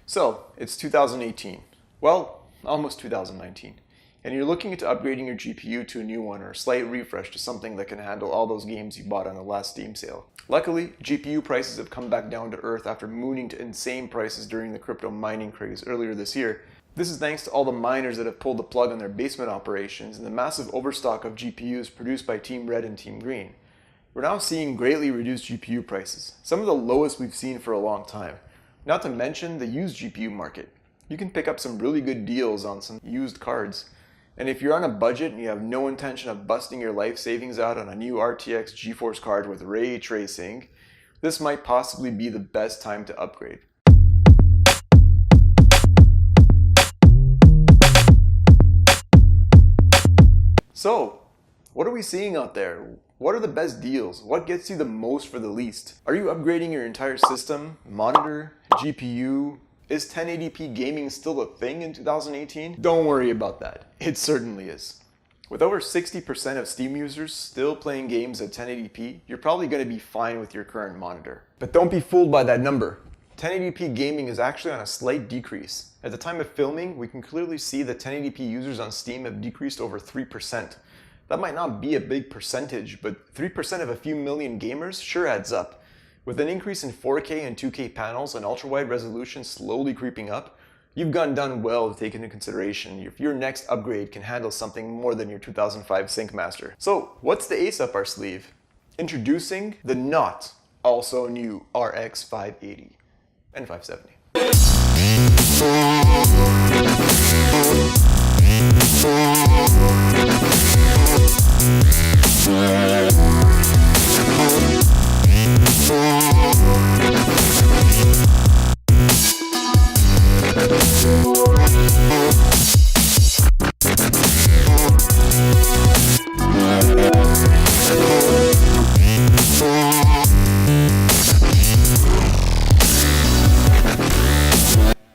So, it's 2018. Well, almost 2019. And you're looking into upgrading your GPU to a new one or a slight refresh to something that can handle all those games you bought on the last Steam sale. Luckily, GPU prices have come back down to earth after mooning to insane prices during the crypto mining craze earlier this year. This is thanks to all the miners that have pulled the plug on their basement operations and the massive overstock of GPUs produced by Team Red and Team Green. We're now seeing greatly reduced GPU prices, some of the lowest we've seen for a long time. Not to mention the used GPU market. You can pick up some really good deals on some used cards. And if you're on a budget and you have no intention of busting your life savings out on a new RTX GeForce card with ray tracing, this might possibly be the best time to upgrade. So, what are we seeing out there? What are the best deals? What gets you the most for the least? Are you upgrading your entire system, monitor, GPU? Is 1080p gaming still a thing in 2018? Don't worry about that. It certainly is. With over 60% of Steam users still playing games at 1080p, you're probably going to be fine with your current monitor. But don't be fooled by that number. 1080p gaming is actually on a slight decrease. At the time of filming, we can clearly see that 1080p users on Steam have decreased over 3%. That might not be a big percentage, but 3% of a few million gamers sure adds up. With an increase in 4K and 2K panels and ultra-wide resolution slowly creeping up, you've done well to take into consideration if your next upgrade can handle something more than your 2005 SyncMaster. So, what's the ace up our sleeve? Introducing the not also new RX 580 and 570.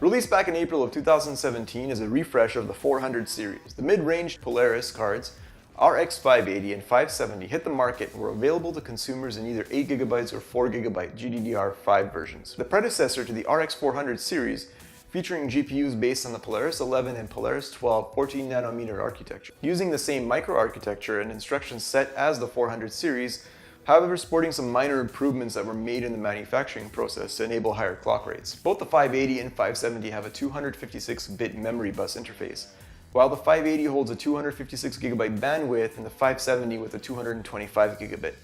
Released back in April of 2017 is a refresh of the 400 series. The mid-range Polaris cards, RX 580 and 570 hit the market and were available to consumers in either 8GB or 4GB GDDR5 versions. The predecessor to the RX 400 series, featuring GPUs based on the Polaris 11 and Polaris 12 14nm architecture. Using the same microarchitecture and instruction set as the 400 series, however sporting some minor improvements that were made in the manufacturing process to enable higher clock rates. Both the 580 and 570 have a 256-bit memory bus interface, while the 580 holds a 256GB bandwidth and the 570 with a 225GB.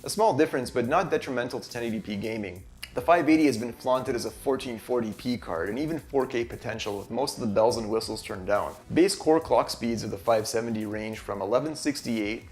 A small difference, but not detrimental to 1080p gaming. The 580 has been flaunted as a 1440p card and even 4K potential with most of the bells and whistles turned down. Base core clock speeds of the 570 range from 1168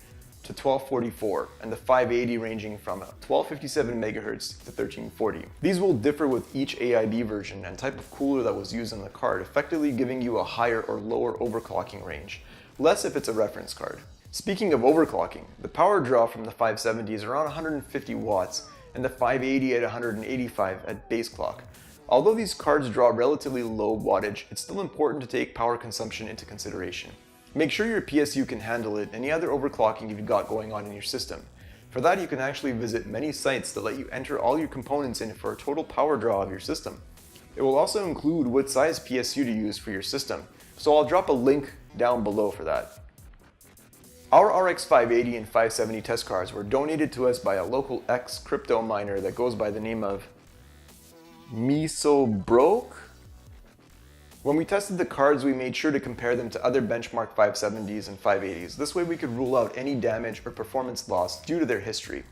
to 1244, and the 580 ranging from 1257 MHz to 1340. These will differ with each AIB version and type of cooler that was used on the card, effectively giving you a higher or lower overclocking range, less if it's a reference card. Speaking of overclocking, the power draw from the 570 is around 150 watts and the 580 at 185 at base clock. Although these cards draw relatively low wattage, it's still important to take power consumption into consideration. Make sure your PSU can handle it and any other overclocking you've got going on in your system. For that, you can actually visit many sites that let you enter all your components in for a total power draw of your system. It will also include what size PSU to use for your system, so I'll drop a link down below for that. Our RX 580 and 570 test cards were donated to us by a local ex-crypto miner that goes by the name of Misobroke. When we tested the cards, we made sure to compare them to other benchmark 570s and 580s. This way we could rule out any damage or performance loss due to their history.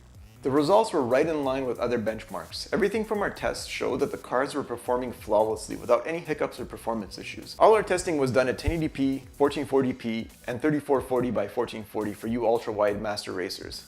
The results were right in line with other benchmarks. Everything from our tests showed that the cards were performing flawlessly without any hiccups or performance issues. All our testing was done at 1080p, 1440p, and 3440 by 1440 for you ultra-wide master racers.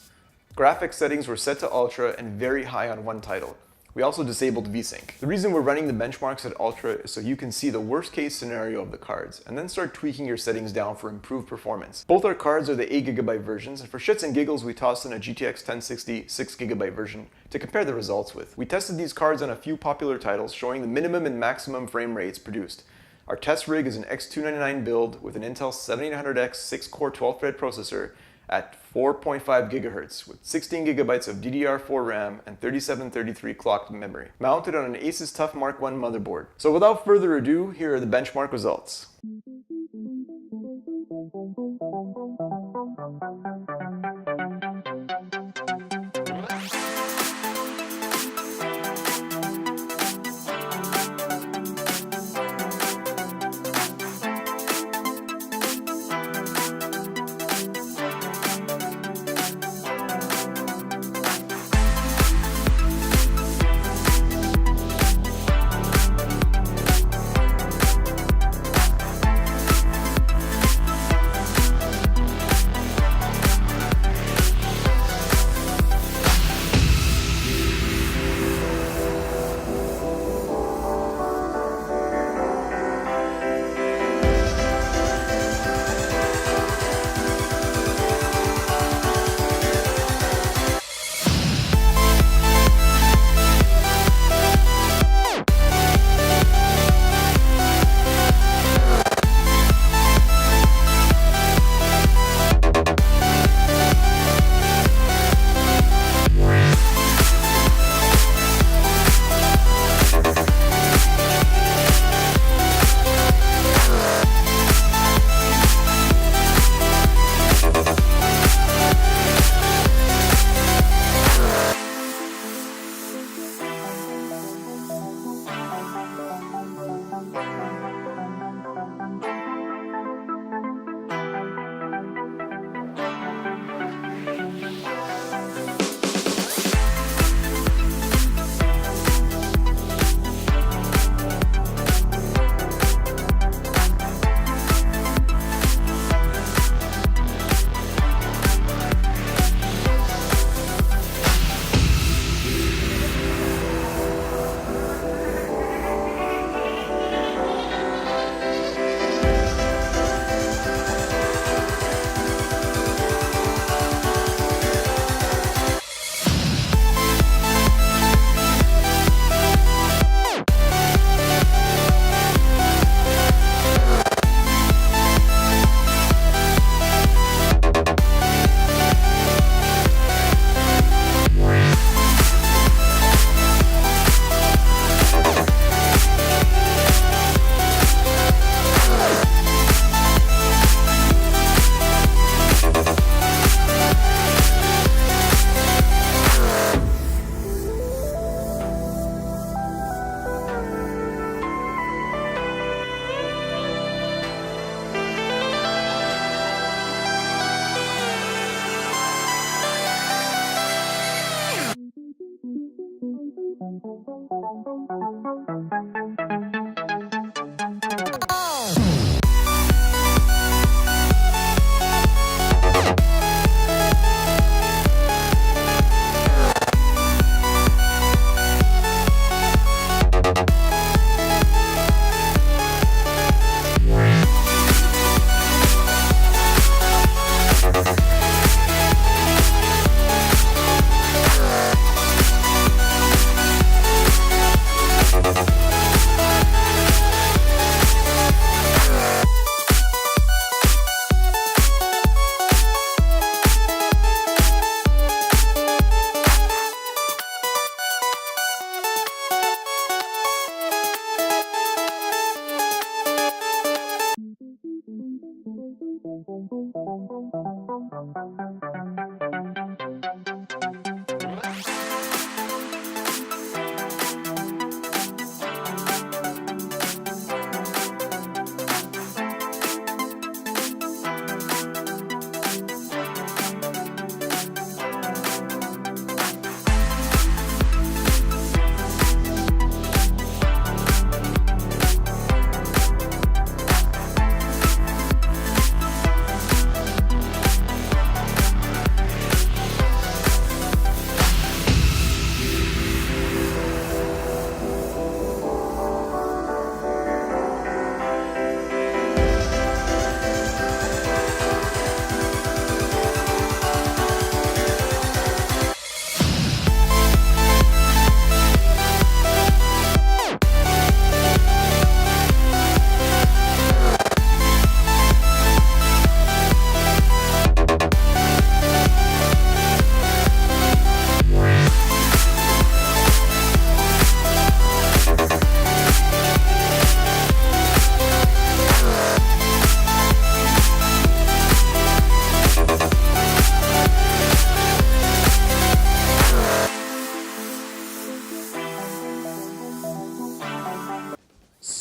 Graphics settings were set to ultra and very high on one title. We also disabled VSync. The reason we're running the benchmarks at Ultra is so you can see the worst case scenario of the cards, and then start tweaking your settings down for improved performance. Both our cards are the 8GB versions, and for shits and giggles we tossed in a GTX 1060 6GB version to compare the results with. We tested these cards on a few popular titles, showing the minimum and maximum frame rates produced. Our test rig is an X299 build with an Intel 7800X 6-core 12-thread processor at 4.5 GHz with 16 GB of DDR4 RAM and 3733 clocked memory, mounted on an Asus TUF Mark 1 motherboard. So without further ado, here are the benchmark results.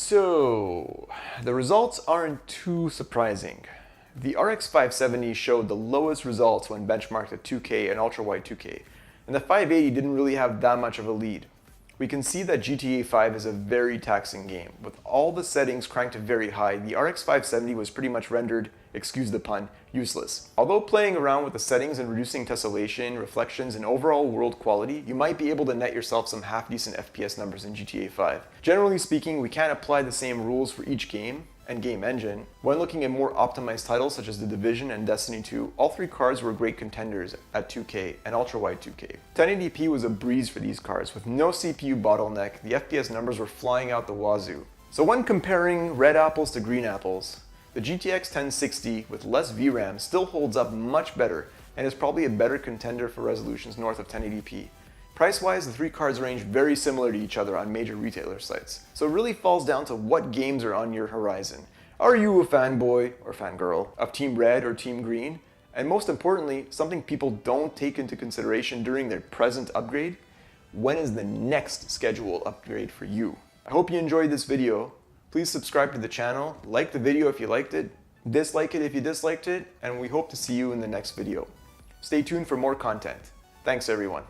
So, the results aren't too surprising. The RX 570 showed the lowest results when benchmarked at 2K and ultra-wide 2K, and the 580 didn't really have that much of a lead. We can see that GTA 5 is a very taxing game. With all the settings cranked to very high, the RX 570 was pretty much rendered, excuse the pun, useless. Although playing around with the settings and reducing tessellation, reflections, and overall world quality, you might be able to net yourself some half-decent FPS numbers in GTA 5. Generally speaking, we can't apply the same rules for each game and game engine. When looking at more optimized titles such as The Division and Destiny 2, all three cards were great contenders at 2K and ultra-wide 2K. 1080p was a breeze for these cards. With no CPU bottleneck, the FPS numbers were flying out the wazoo. So when comparing red apples to green apples, the GTX 1060 with less VRAM still holds up much better and is probably a better contender for resolutions north of 1080p. Price-wise, the three cards range very similar to each other on major retailer sites, so it really falls down to what games are on your horizon. Are you a fanboy or fangirl of Team Red or Team Green? And most importantly, something people don't take into consideration during their present upgrade: when is the next scheduled upgrade for you? I hope you enjoyed this video. Please subscribe to the channel, like the video if you liked it, dislike it if you disliked it, and we hope to see you in the next video. Stay tuned for more content. Thanks everyone.